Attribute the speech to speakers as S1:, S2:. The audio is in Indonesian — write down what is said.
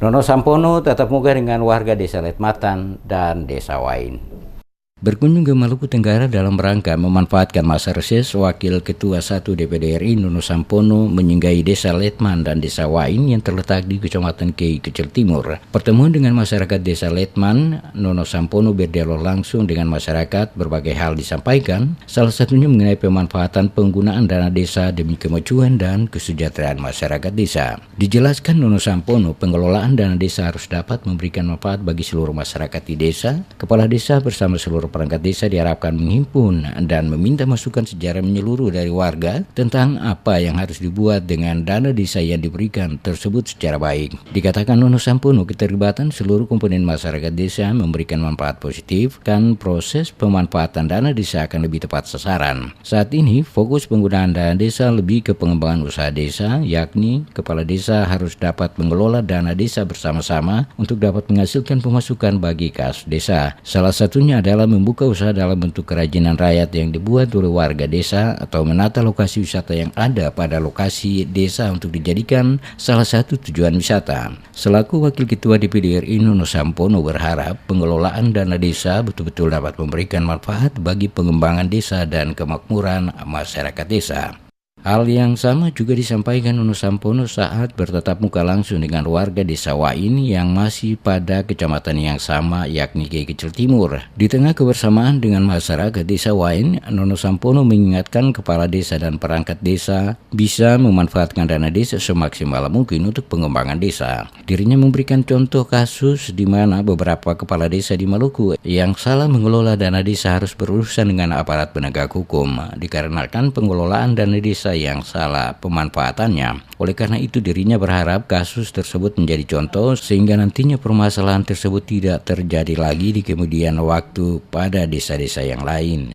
S1: Nono Sampono tatap muka dengan warga Desa Letmatan dan Desa Wain. Berkunjung ke Maluku Tenggara dalam rangka memanfaatkan masa reses, Wakil Ketua 1 DPD RI Nono Sampono menyinggahi Desa Letman dan Desa Wain yang terletak di Kecamatan Kei Kecil Timur. Pertemuan dengan masyarakat Desa Letman, Nono Sampono berdialog langsung dengan masyarakat, berbagai hal disampaikan, salah satunya mengenai pemanfaatan penggunaan dana desa demi kemajuan dan kesejahteraan masyarakat desa. Dijelaskan Nono Sampono, pengelolaan dana desa harus dapat memberikan manfaat bagi seluruh masyarakat di desa. Kepala desa bersama seluruh perangkat desa diharapkan menghimpun dan meminta masukan secara menyeluruh dari warga tentang apa yang harus dibuat dengan dana desa yang diberikan tersebut secara baik. Dikatakan Nono Sampono, keterlibatan seluruh komponen masyarakat desa memberikan manfaat positif, kan proses pemanfaatan dana desa akan lebih tepat sasaran. Saat ini fokus penggunaan dana desa lebih ke pengembangan usaha desa, yakni kepala desa harus dapat mengelola dana desa bersama-sama untuk dapat menghasilkan pemasukan bagi kas desa. Salah satunya adalah membuka usaha dalam bentuk kerajinan rakyat yang dibuat oleh warga desa atau menata lokasi wisata yang ada pada lokasi desa untuk dijadikan salah satu tujuan wisata. Selaku Wakil Ketua DPD RI Nono Sampono berharap pengelolaan dana desa betul-betul dapat memberikan manfaat bagi pengembangan desa dan kemakmuran masyarakat desa. Hal yang sama juga disampaikan Nono Sampono saat bertatap muka langsung dengan warga Desa Wain yang masih pada kecamatan yang sama, yakni Kei Kecil Timur. Di tengah kebersamaan dengan masyarakat Desa Wain, Nono Sampono mengingatkan kepala desa dan perangkat desa bisa memanfaatkan dana desa semaksimal mungkin untuk pengembangan desa. Dirinya memberikan contoh kasus di mana beberapa kepala desa di Maluku yang salah mengelola dana desa harus berurusan dengan aparat penegak hukum dikarenakan pengelolaan dana desa yang salah pemanfaatannya. Oleh karena itu dirinya berharap kasus tersebut menjadi contoh sehingga nantinya permasalahan tersebut tidak terjadi lagi di kemudian waktu pada desa-desa yang lain.